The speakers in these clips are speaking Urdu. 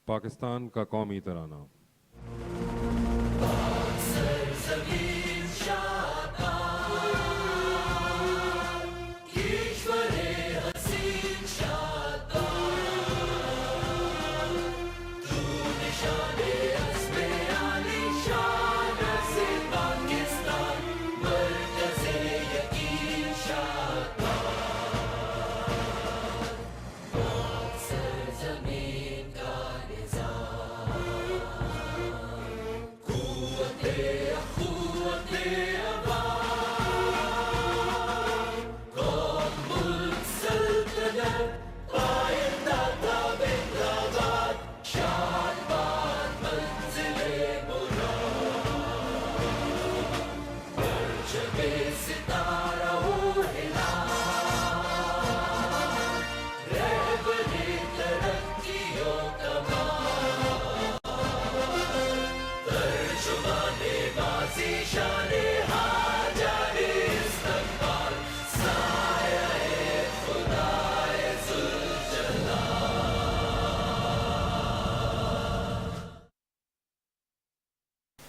پاکستان کا قومی ترانہ۔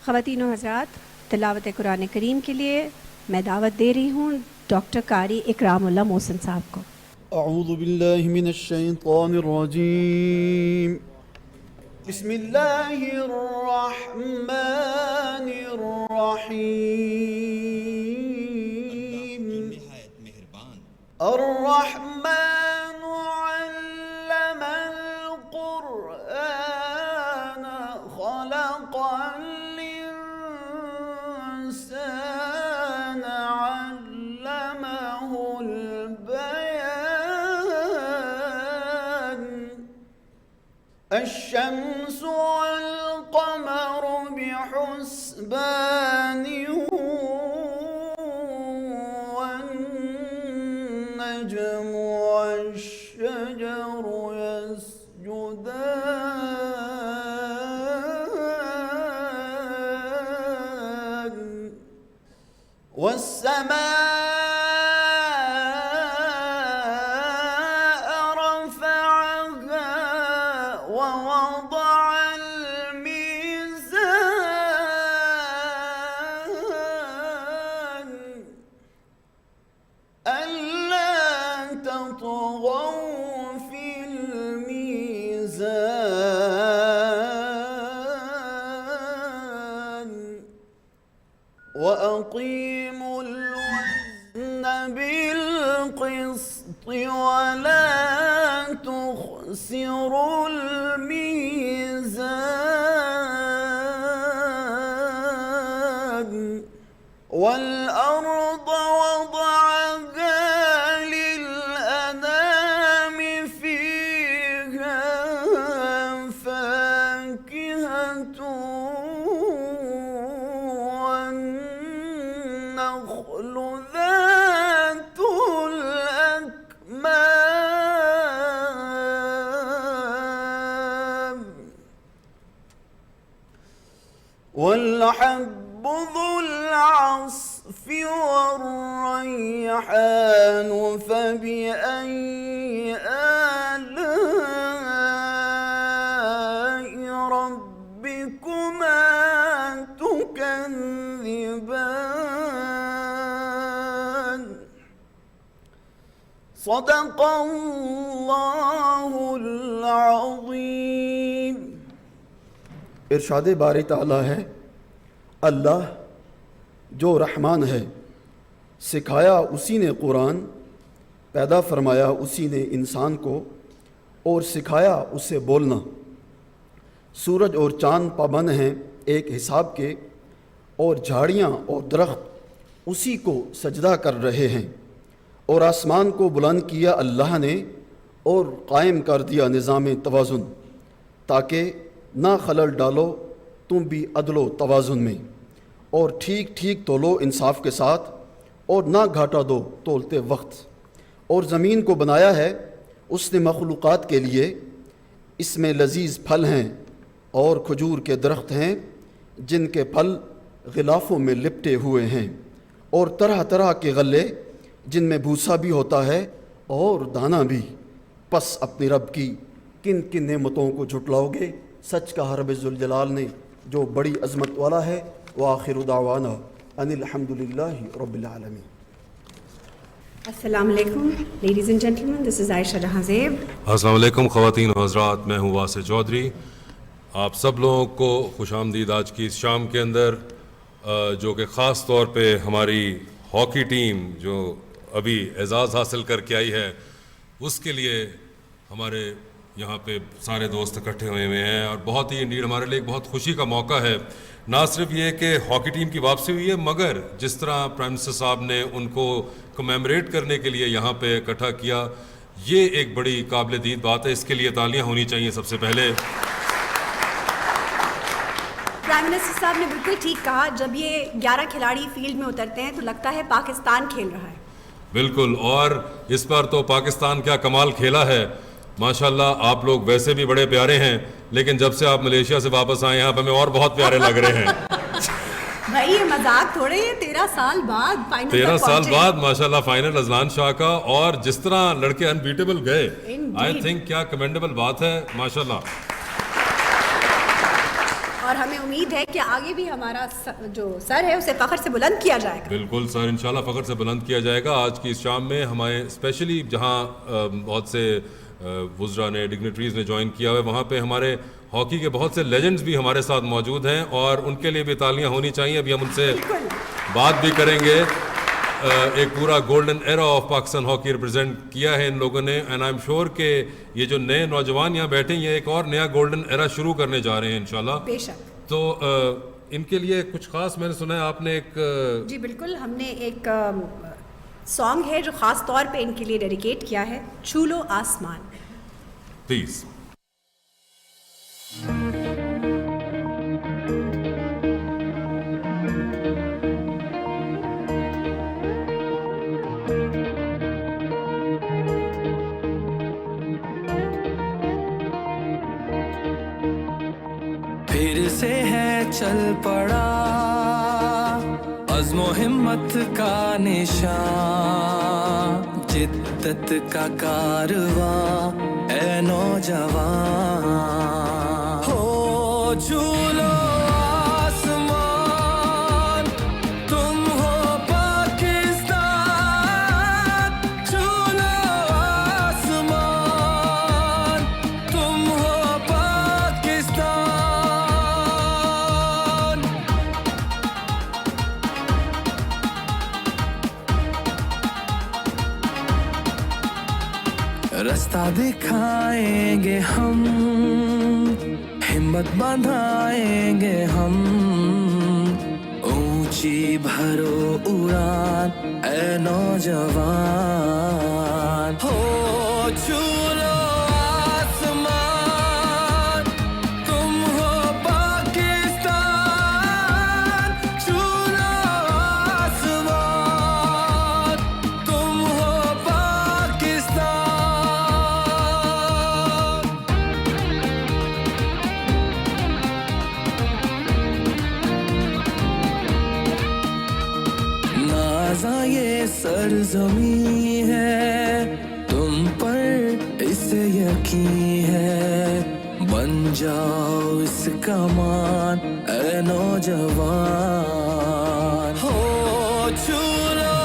خواتین و حضرات، تلاوت قرآن کریم کے لیے میں دعوت دے رہی ہوں ڈاکٹر قاری اکرام اللہ محسن صاحب کو۔ اعوذ باللہ من الشیطان الرجیم، بسم اللہ الرحمن الرحیم، الرحمن علم القرآن خلق الإنسان علمه البيان، الشمس والقمر بحسبان والنجم والشجر يسجدان، والسماء رفعها ووضع الميزان، ألا تطغوا في الميزان، وأقيموا الوزن بالقسط ولا تخسروا الميزان، والأرض وضعها للأنام فيها فاكهة والنخل ذات الأكمام، والحب ذو العصف والريحان، فبأي آلاء ربكما تكذبان، صدق اللہ العظیم۔ ارشاد باری تعالیٰ ہے، اللہ جو رحمان ہے، سکھایا اسی نے قرآن، پیدا فرمایا اسی نے انسان کو، اور سکھایا اسے بولنا۔ سورج اور چاند پابند ہیں ایک حساب کے، اور جھاڑیاں اور درخت اسی کو سجدہ کر رہے ہیں، اور آسمان کو بلند کیا اللہ نے، اور قائم کر دیا نظام توازن، تاکہ نہ خلل ڈالو تم بھی عدل و توازن میں، اور ٹھیک ٹھیک تولو انصاف کے ساتھ، اور نہ گھاٹا دو تولتے وقت۔ اور زمین کو بنایا ہے اس نے مخلوقات کے لیے، اس میں لذیذ پھل ہیں اور کھجور کے درخت ہیں جن کے پھل غلافوں میں لپٹے ہوئے ہیں، اور طرح طرح کے غلے جن میں بھوسا بھی ہوتا ہے اور دانہ بھی۔ پس اپنے رب کی کن کن نعمتوں کو جھٹلاؤ گے؟ سچ کہا رب ذوالجلال نے جو بڑی عظمت والا ہے. وآخر دعوانا ان الحمد للہ رب العالمین. السلام علیکم لیڈیز اینڈ جینٹلمین, دس از عائشہ جہاں زیب. السلام علیکم خواتین و حضرات, میں ہوں واسع چودھری. آپ سب لوگوں کو خوش آمدید آج کی اس شام کے اندر, جو کہ خاص طور پہ ہماری ہاکی ٹیم جو ابھی اعزاز حاصل کر کے آئی ہے اس کے لیے ہمارے یہاں پہ سارے دوست اکٹھے ہوئے ہیں, اور بہت ہی انڈیڈ ہمارے لیے ایک بہت خوشی کا موقع ہے. نہ صرف یہ کہ ہاکی ٹیم کی واپسی ہوئی ہے, مگر جس طرح پرائم منسٹر صاحب نے ان کو کمیموریٹ کرنے کے لیے یہاں پہ اکٹھا کیا, یہ ایک بڑی قابل دید بات ہے. اس کے لیے تالیاں ہونی چاہیے سب سے پہلے. پرائم منسٹر صاحب نے بالکل ٹھیک کہا, جب یہ 11 کھلاڑی فیلڈ میں اترتے ہیں تو لگتا ہے پاکستان کھیل رہا ہے. بالکل, اور اس بار تو پاکستان کیا کمال کھیلا ہے ماشاءاللہ. آپ لوگ ویسے بھی بڑے پیارے ہیں, لیکن جب سے آپ ملیشیا سے واپس آئے ہیں آپ ہمیں اور بہت پیارے لگ رہے ہیں. بھائی یہ مذاق تھوڑے ہے, 13 سال بعد فائنل 13 سال بعد ماشاءاللہ فائنل اذلان شاہ کا, اور جس طرح لڑکے انبیٹیبل گئے, آئی تھنک کیا کمینڈیبل بات ہے ماشاءاللہ. اور ہمیں امید ہے کہ آگے بھی ہمارا جو سر ہے اسے فخر سے بلند کیا جائے گا. بالکل سر, انشاءاللہ فخر سے بلند کیا جائے گا. آج کی اس شام میں ہمارے اسپیشلی جہاں بہت سے وزراء نے, ڈگنیٹریز نے جوائن کیا ہوا ہے, وہاں پہ ہمارے ہاکی کے بہت سے لیجنڈز بھی ہمارے ساتھ موجود ہیں, اور ان کے لیے بھی تالیاں ہونی چاہیے. ابھی ہم ان سے بات بھی کریں گے. ایک پورا golden era of Pakistan hockey represent کیا ہے ان لوگوں نے, اینڈ آئی ایم شیور کہ یہ جو نئے نوجوان یہاں بیٹھے ہیں یہ ایک اور نیا گولڈن ایرا شروع کرنے جا رہے ہیں انشاءاللہ. بے شک. تو ان کے لیے کچھ خاص میں نے سنا ہے آپ نے ایک, جی بالکل, ہم نے ایک سانگ ہے جو خاص طور پہ ان کے لیے ڈیڈیکیٹ کیا ہے, چھو لو آسمان. پلیز. پھر سے ہے چل پڑا عزم و ہمت کا نشان, جدت کا کارواں اے نوجوان. ہو جھولو آسمان, تم ہو پاکستان. جھولو آسمان, تم ہو پاکستان. رستہ دکھائیں گے ہم, ہمت بندھائیں گے ہم, اونچی بھرو اڑان اے نوجوان. ہو چھولو آسمان, تم ہو پاکستان. چھولو آسمان, تم ہو پاکستان. نازاں یہ سرزمین ہے, تم پر اسے یقین ہے. بن جاؤ اس کا مان اے نوجوان. ہو چھولو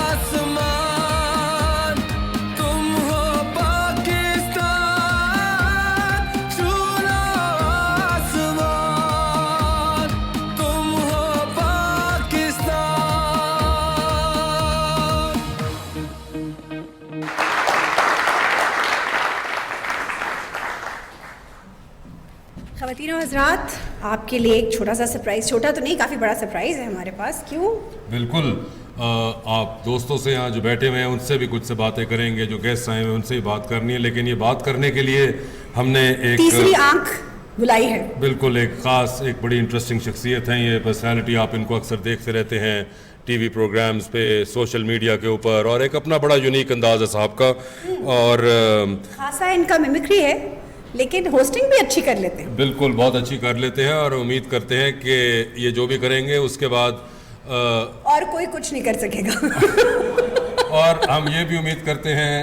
آسمان, تم ہو پاکستان. چھولو آسمان, تم ہو پاکستان. خواتین و حضرات, آپ کے لیے ایک چھوٹا سا سرپرائز, چھوٹا تو نہیں کافی بڑا سرپرائز ہے ہمارے پاس. کیوں؟ بالکل, آپ دوستوں سے یہاں جو بیٹھے ہوئے ہیں ان سے بھی کچھ سے باتیں کریں گے, جو گیسٹ آئے ہوئے ان سے بھی بات کرنی ہے, لیکن یہ بات کرنے کے لیے ہم نے ایک تیسری آنکھ بلائی ہے. بالکل ایک خاص, ایک بڑی انٹرسٹنگ شخصیت ہیں یہ, پرسنالٹی. آپ ان کو اکثر دیکھتے رہتے ہیں ٹی وی پروگرامز پہ, سوشل میڈیا کے اوپر, اور ایک اپنا بڑا یونیک انداز ہے صاحب کا, اور خاصا ان کا میمکری ہے, لیکن ہوسٹنگ بھی اچھی کر لیتے ہیں. بالکل بہت اچھی کر لیتے ہیں, اور امید کرتے ہیں کہ یہ جو بھی کریں گے اس کے بعد اور کوئی کچھ نہیں کر سکے گا. اور ہم یہ بھی امید کرتے ہیں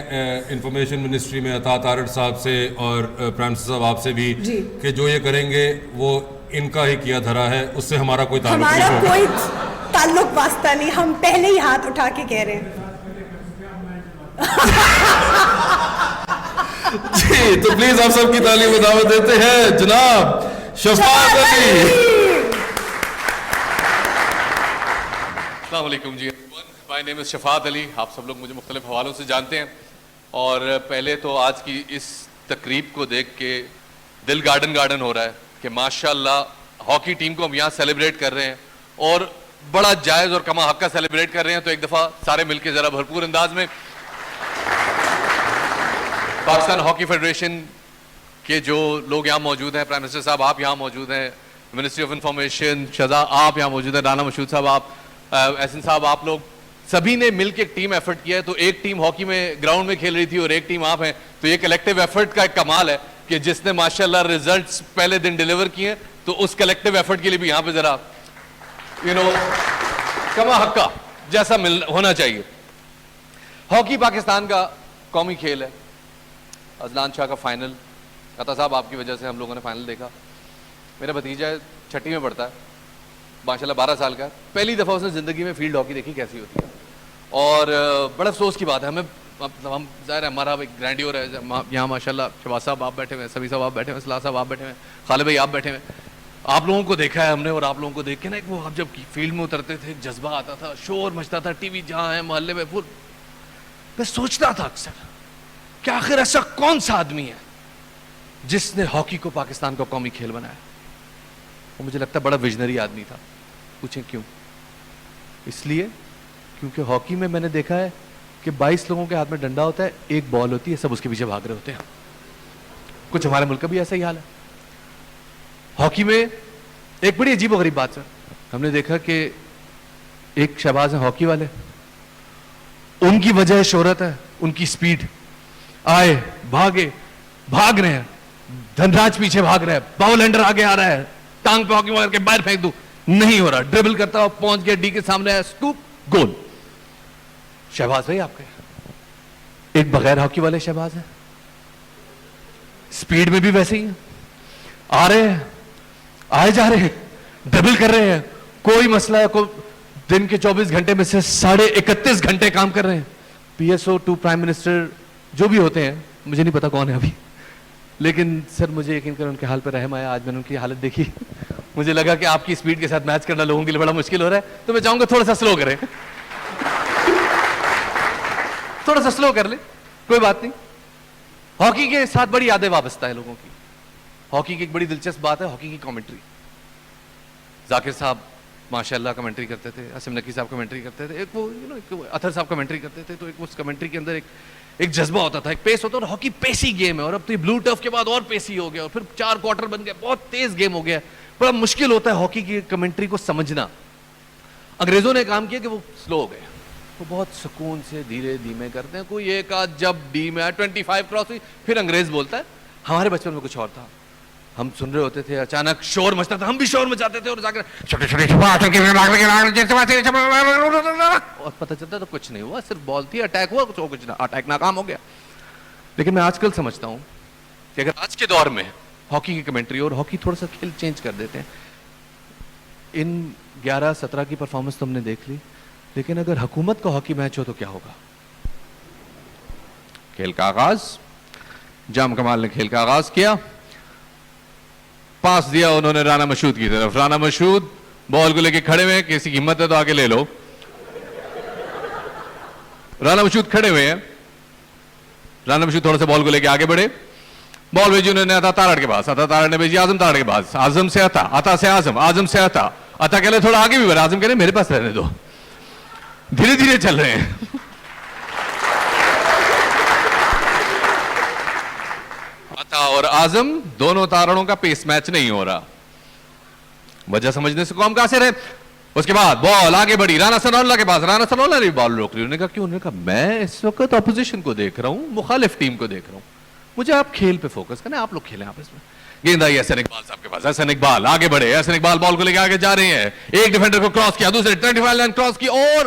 انفارمیشن منسٹری میں عطا تارڑ صاحب سے اور پرائم منسٹر صاحب آپ سے بھی کہ جو یہ کریں گے وہ ان کا ہی کیا دھرا ہے, اس سے ہمارا کوئی تعلق نہیں ہمارا ہوگا. کوئی تعلق واسطہ نہیں, ہم پہلے ہی ہاتھ اٹھا کے کہہ رہے ہیں. جی تو پلیز آپ سب کی تعلیم میں دعوت دیتے ہیں جناب شفاعت علی. السلام علیکم جی, مائی نیم از شفاعت علی. آپ سب لوگ مجھے مختلف حوالوں سے جانتے ہیں, اور پہلے تو آج کی اس تقریب کو دیکھ کے دل گارڈن ہو رہا ہے کہ ماشاءاللہ ہاکی ٹیم کو ہم یہاں سیلیبریٹ کر رہے ہیں اور بڑا جائز اور کما حق کا سیلیبریٹ کر رہے ہیں. تو ایک دفعہ سارے مل کے ذرا بھرپور انداز میں پاکستان ہاکی فیڈریشن کے جو لوگ یہاں موجود ہیں, پرائم منسٹر صاحب آپ یہاں موجود ہیں, منسٹری آف انفارمیشن شہزاد آپ یہاں موجود ہیں, رانا مشہود صاحب آپ, احسن صاحب, آپ لوگ سبھی نے مل کے ایک ٹیم ایفرٹ کیا ہے. تو ایک ٹیم ہاکی میں گراؤنڈ میں کھیل رہی تھی اور ایک ٹیم آپ ہیں, تو یہ کلیکٹیو ایفرٹ کا ایک کمال ہے کہ جس نے ماشاءاللہ ریزلٹس پہلے دن ڈیلیور کیے ہیں, تو اس کلیکٹیو ایفرٹ کے لیے بھی یہاں پہ ذرا کما حق کا جیسا ہونا چاہیے. ہاکی پاکستان کا قومی کھیل ہے. اذلان شاہ کا فائنل, عطا صاحب آپ کی وجہ سے ہم لوگوں نے فائنل دیکھا. میرا بھتیجا چھٹی میں پڑھتا ہے, ماشاءاللہ 12 سال کا ہے, پہلی دفعہ اس نے زندگی میں فیلڈ ہاکی دیکھی کیسی ہوتی ہے. اور بڑا افسوس کی بات ہے, ہم ظاہر ہے ہمارا ایک گرینڈیور ہے یہاں ماشاءاللہ, شہباز صاحب آپ بیٹھے ہوئے ہیں, سبھی صاحب آپ بیٹھے ہوئے ہیں, صلاح صاحب آپ بیٹھے ہوئے ہیں, خالد بھائی آپ بیٹھے ہوئے ہیں. آپ لوگوں کو دیکھا ہے ہم نے, اور آپ لوگوں کو دیکھ کے نا وہ آپ جب فیلڈ میں اترتے تھے ایک جذبہ آتا تھا, شور مچتا تھا, ٹی وی جہاں ہے محلے میں پور. میں سوچتا تھا اکثر کہ آخر ایسا کون سا آدمی ہے جس نے ہاکی کو پاکستان کا قومی کھیل بنایا. وہ مجھے لگتا ہے بڑا ویژنری آدمی تھا. پوچھیں کیوں؟ اس لیے کیونکہ ہاکی میں میں نے دیکھا ہے کہ 22 لوگوں کے ہاتھ میں ڈنڈا ہوتا ہے, ایک بال ہوتی ہے, سب اس کے پیچھے بھاگ رہے ہوتے ہیں. کچھ ہمارے ملک کا بھی ایسا ہی حال ہے. ہاکی میں ایک بڑی عجیب و غریب بات سر, ہم نے دیکھا کہ ایک شہباز ہیں ہاکی والے, ان کی وجہ شہرت ہے ان کی سپیڈ. آئے بھاگے, بھاگ رہے ہیں, دھنراج پیچھے بھاگ رہے ہیں, باؤل ہینڈر آگے آ رہا ہے, ٹانگ پہ ہاکی مار کے باہر پھینک دوں, نہیں ہو رہا, ڈربل کرتا ہوا پہنچ گیا ڈی کے سامنے, اسکوپ, گول. شہباز بھائی آپ کے ایک بغیر ہاکی والے شہباز ہیں, سپیڈ میں بھی ویسے ہی ہیں, آ رہے ہیں, آئے جا رہے ہیں, ڈبل کر رہے ہیں, کوئی مسئلہ ہے, کوئی دن کے 24 گھنٹے میں سے 31.5 گھنٹے کام کر رہے ہیں. P S O to prime minister جو بھی ہوتے ہیں, مجھے نہیں پتا کون ہے ابھی, لیکن سر مجھے یقین کریں ان کے حال پہ رحم آیا. آج میں نے ان کی حالت دیکھی, مجھے لگا کہ آپ کی سپیڈ کے ساتھ میچ کرنا لوگوں کے لیے بڑا مشکل ہو رہا ہے, تو میں چاہوں گا تھوڑا سا سلو کریں, تھوڑا سا سلو کر لیں, کوئی بات نہیں. ہاکی کے ساتھ بڑی یادیں وابستہ ہے لوگوں کی. ہاکی کی ایک بڑی دلچسپ بات ہے ہاکی کی کامنٹری. ذاکر صاحب ماشاءاللہ کمنٹری کرتے تھے, اسم نقی صاحب کمنٹری کرتے تھے, ایک وہ اطہر صاحب کمنٹری کرتے تھے. تو ایک اس کمنٹری کے اندر ایک جذبہ ہوتا تھا, ایک پیس ہوتا. اور ہاکی پیسی گیم ہے, اور اب تو یہ بلو ٹرف کے بعد اور پیسی ہو گیا, اور پھر 4 کوارٹر بن گئے, بہت تیز گیم ہو گیا. بڑا مشکل ہوتا ہے ہاکی کی کمنٹری کو سمجھنا. انگریزوں نے کام کیا کہ وہ سلو ہو گئے, وہ بہت سکون سے دھیرے دھیمے کرتے ہیں. کوئی ایک آدھ جب ڈی میں 25 کراس ہوئی پھر انگریز بولتا ہے. ہمارے بچپن میں کچھ اور تھا, ہم سن رہے ہوتے تھے, اچانک شور مچتا تھا, ہم بھی شور مچاتے تھے, اور جا کر اور پتہ چلتا تو کچھ نہیں ہوا, صرف بال تھی, اٹیک ہوا, کچھ نہ, اٹیک ناکام ہو گیا. لیکن میں آج کل سمجھتا ہوں کہ اگر آج کے دور میں ہاکی کی کمنٹری, اور ہاکی تھوڑا سا کھیل چینج کر دیتے ہیں, ان 11-17 کی پرفارمنس تو ہم نے دیکھ لی, لیکن اگر حکومت کا ہاکی میچ ہو تو کیا ہوگا. کھیل کا آغاز, جام کمال نے کھیل کا آغاز کیا, پاس دیا انہوں نے رانا مشہود کی طرف. رانا مشہود بال کو لے کے کھڑے ہوئے, کسی کی ہمت ہے تو آگے لے لو. رانا مشہود کھڑے ہوئے ہیں, رانا مشہود تھوڑا سا بال کو لے کے آگے بڑھے, بال بھیجی انہوں نے عطا تارڑ کے پاس, عطا تارڑ نے بھیجی اعظم تارڑ کے پاس, اعظم سے عطا, عطا سے اعظم, اعظم سے عطا, عطا کہہ لے تھوڑا آگے بھی بڑھا, اعظم کہہ رہے میرے پاس رہنے دو, دھیرے دھیرے چل رہے ہیں. عطا اور اعظم دونوں تارڑوں کا پیس میچ نہیں ہو رہا, وجہ سمجھنے سے قوم قاصر ہے. اس کے بعد بال آگے بڑھی رانا ثناء اللہ کے پاس, رانا ثناء اللہ نے بال روک لی. انہوں نے کہا کیوں؟ انہوں نے کہا میں اس وقت اپوزیشن کو دیکھ رہا ہوں, مخالف ٹیم کو دیکھ رہا ہوں, مجھے آپ کھیل پہ فوکس کریں, آپ لوگ کھیلیں آپس میں. گیند آئی احسن اقبال صاحب کے پاس, احسن اقبال آگے بڑھے, احسن اقبال بال کو لے کے آگے جا رہے ہیں, ایک ڈیفینڈر کو کراس کیا, دوسرے 25 لائن کراس کی, اور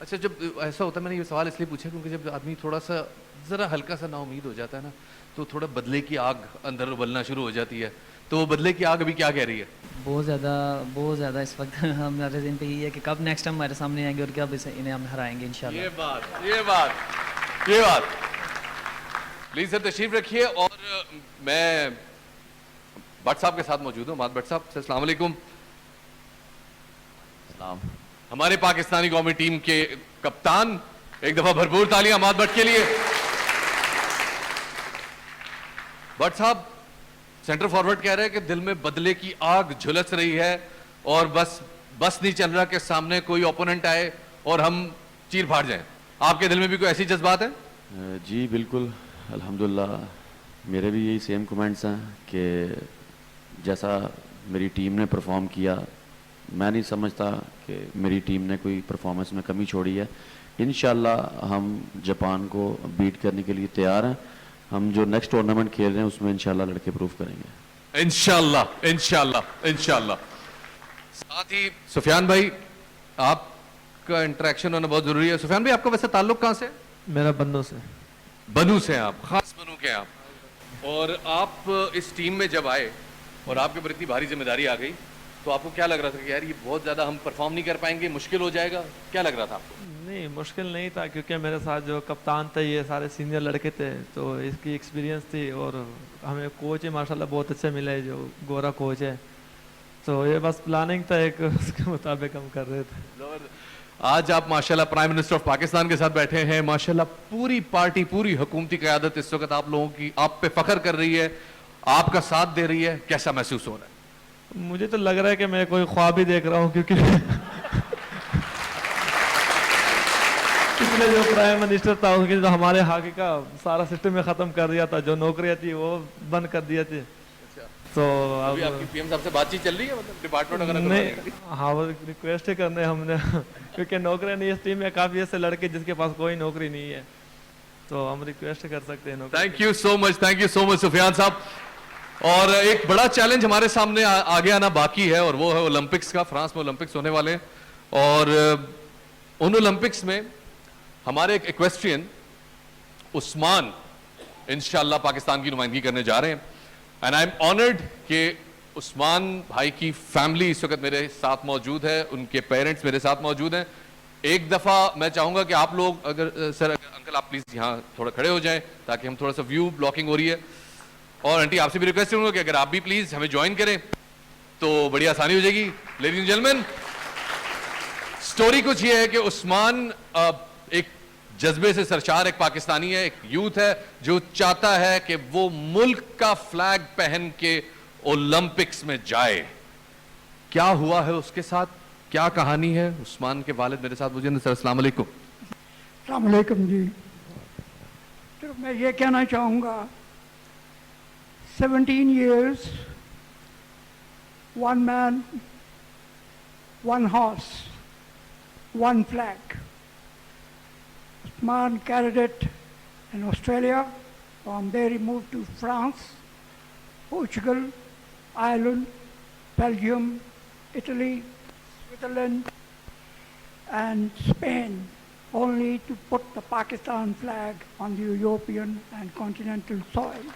اچھا جب ایسا ہوتا ہے, میں نے یہ سوال اس لیے پوچھا کیونکہ جب آدمی تھوڑا سا ذرا ہلکا سا نا امید ہو جاتا ہے نا, تو تھوڑا بدلے کی آگ اندر ابلنا شروع ہو جاتی ہے. تو وہ بدلے کی آگ ابھی کیا کہہ رہی ہے؟ بہت زیادہ اس وقت ہمارے ذہن پہ یہ ہے کہ کب نیکسٹ ٹائم ہمارے سامنے آئیں گے اور کب انہیں ہم ہرائیں گے انشاءاللہ. یہ بات پلیز سر تشریف رکھیے. اور میں بٹ صاحب کے ساتھ موجود ہوں. مات بٹ صاحب سر السلام علیکم. سلام. ہمارے پاکستانی قومی ٹیم کے کپتان, ایک دفعہ بھرپور تالیاں مات بٹ کے لیے. بٹ صاحب سینٹر فارورڈ کہہ رہے ہیں کہ دل میں بدلے کی آگ جھلس رہی ہے اور بس نہیں چل رہا کہ سامنے کوئی اوپوننٹ آئے اور ہم چیر پھاڑ جائیں. آپ کے دل میں بھی کوئی ایسی جذبات ہیں؟ جی بالکل, الحمدللہ میرے بھی یہی سیم کمنٹس ہیں کہ جیسا میری ٹیم نے پرفارم کیا, میں نہیں سمجھتا کہ میری ٹیم نے کوئی پرفارمنس میں کمی چھوڑی ہے. انشاءاللہ ہم جاپان کو بیٹ کرنے کے لیے تیار ہیں. ہم جو نیکسٹ ٹورنامنٹ کھیل رہے ہیں اس میں انشاءاللہ لڑکے پروف کریں گے انشاءاللہ. ساتھ ہی سفیان بھائی, آپ کا انٹریکشن ہونا بہت ضروری ہے. سفیان بھائی آپ کا ویسے تعلق کہاں سے؟ میرا بنو سے. بنو سے ہیں آپ, خاص بنو کے ہیں آپ. اور آپ اس ٹیم میں جب آئے اور آپ کے اوپر اتنی بھاری ذمہ داری آ گئی تو آپ کو کیا لگ رہا تھا کہ یار یہ بہت زیادہ ہم پرفارم نہیں کر پائیں گے, مشکل ہو جائے گا, کیا لگ رہا تھا آپ کو؟ نہیں مشکل نہیں تھا کیونکہ میرے ساتھ جو کپتان تھے یہ سارے سینئر لڑکے تھے, تو اس کی ایکسپیرینس تھی. اور ہمیں کوچ ہی ماشاءاللہ بہت اچھے ملے, جو گورا کوچ ہے. تو یہ بس پلاننگ تھا ایک, اس کے مطابق ہم کر رہے تھے. آج آپ ماشاءاللہ پرائم منسٹر آف پاکستان کے ساتھ بیٹھے ہیں. ماشاءاللہ پوری پارٹی, پوری حکومتی قیادت اس وقت آپ لوگوں کی آپ پہ فخر کر رہی ہے, آپ کا ساتھ دے رہی ہے. کیسا محسوس ہو رہا ہے؟ مجھے تو لگ رہا ہے کہ میں کوئی خواب ہی دیکھ رہا ہوں, کیونکہ پچھلے جو پرائم منسٹر تھا اس کے جو ہمارے ہاکی کا سارا سسٹم میں ختم کر دیا تھا, جو نوکریاں تھی وہ بند کر دیا تھی. تو ابھی آپ کی پی ایم صاحب سے بات چیت چل رہی ہے, مطلب ڈپارٹمنٹ وغیرہ نہیں, ہاں وہ ریکویسٹ کرنے ہم نے, کیونکہ نوکریاں نہیں اس ٹیم میں کافی ایسے لڑکے جس کے پاس کوئی نوکری نہیں ہے, تو ہم ریکویسٹ کر سکتے ہیں. تھینک یو سو مچ سفیان صاحب. اور ایک بڑا چیلنج ہمارے سامنے آگے آنا باقی ہے, اور وہ ہے اولمپکس کا. فرانس میں اولمپکس ہونے والے ہیں, اور ان اولمپکس میں ہمارے ایک ایکویسٹرین عثمان انشاءاللہ پاکستان کی نمائندگی کرنے جا رہے ہیں. اینڈ آئی ایم آنرڈ کہ عثمان بھائی کی فیملی اس وقت میرے ساتھ موجود ہے, ان کے پیرنٹس میرے ساتھ موجود ہیں. ایک دفعہ میں چاہوں گا کہ آپ لوگ انکل آپ پلیز یہاں تھوڑا کھڑے ہو جائیں تاکہ ہم تھوڑا سا ویو بلاکنگ ہو رہی ہے. اور آنٹی آپ سے بھی ریکویسٹ کروں گا کہ اگر آپ بھی پلیز ہمیں جوائن کریں تو بڑی آسانی ہو جائے گی. لیڈیز اینڈ جینٹلمین, سٹوری کچھ یہ ہے کہ عثمان ایک جذبے سے سرشار ایک پاکستانی ہے, ایک یوتھ ہے جو چاہتا ہے کہ وہ ملک کا فلیگ پہن کے اولمپکس میں جائے. کیا ہوا ہے اس کے ساتھ, کیا کہانی ہے؟ عثمان کے والد میرے ساتھ موجود ہیں. سر السلام علیکم. السلام علیکم. جی تو میں یہ کہنا چاہوں گا, 17 years, one man, one horse, one flag. Usman carried it in Australia. From there he moved to France, Portugal, Ireland, Belgium, Italy, Switzerland, and Spain, only to put the Pakistan flag on the European and continental soil.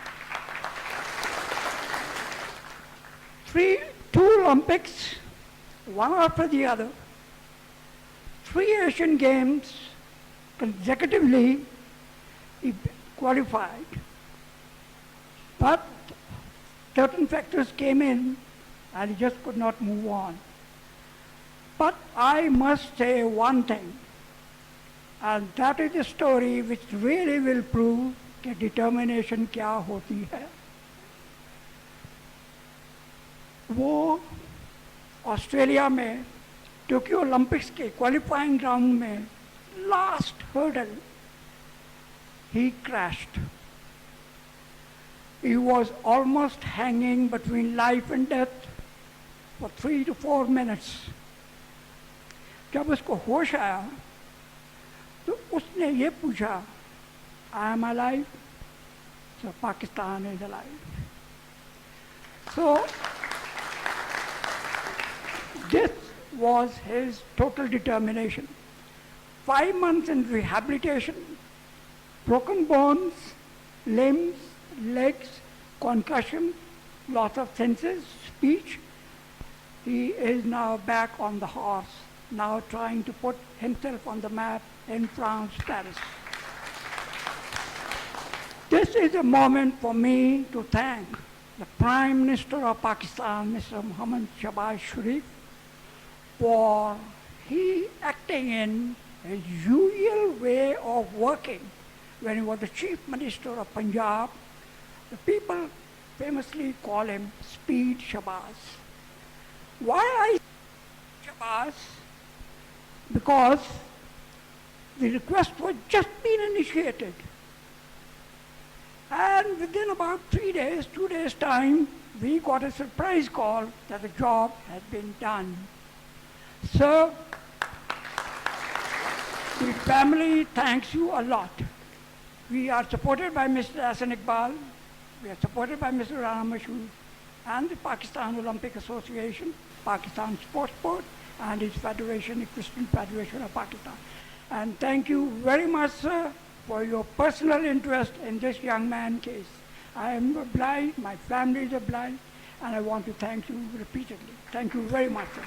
Two Olympics, one after the other, 3 Asian Games consecutively he qualified. But certain factors came in and he just could not move on. But I must say one thing, and that is the story which really will prove that determination kya hoti hai. وہ آسٹریلیا میں ٹوکیو اولمپکس کے کوالیفائنگ راؤنڈ میں last hurdle he crashed. He was almost hanging between life and death for 3 to 4 minutes. جب اس کو ہوش آیا تو اس نے یہ پوچھا, I am alive? So Pakistan is alive. So this was his total determination. 5 months in rehabilitation, broken bones, limbs, legs, concussion, loss of senses, speech. He is now back on the horse, now trying to put himself on the map in France, Paris. This is a moment for me to thank the Prime Minister of Pakistan, Mr. Mohammad Shahbaz Sharif, for he acting in his usual way of working. When he was the Chief Minister of Punjab, the people famously call him Speed Shahbaz. Why I say Shahbaz? Because the request was just been initiated. And within about 3 days, 2 days' time, we got a surprise call that the job has been done. Sir, the family thanks you a lot. We are supported by Mr. Hassan Iqbal, we are supported by Mr. Rana Mashood and the Pakistan Olympic Association, Pakistan Sports Board, and its federation, the Christian Federation of Pakistan. And thank you very much, sir, for your personal interest in this young man's case. I am obliged, my family is obliged, and I want to thank you repeatedly. Thank you very much, sir.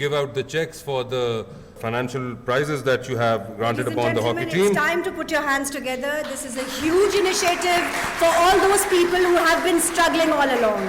give out the checks for the financial prizes that you have granted upon the hockey team. It's time to put your hands together. This is a huge initiative for all those people who have been struggling all along.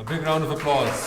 A big round of applause.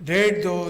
1.5-2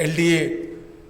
LDA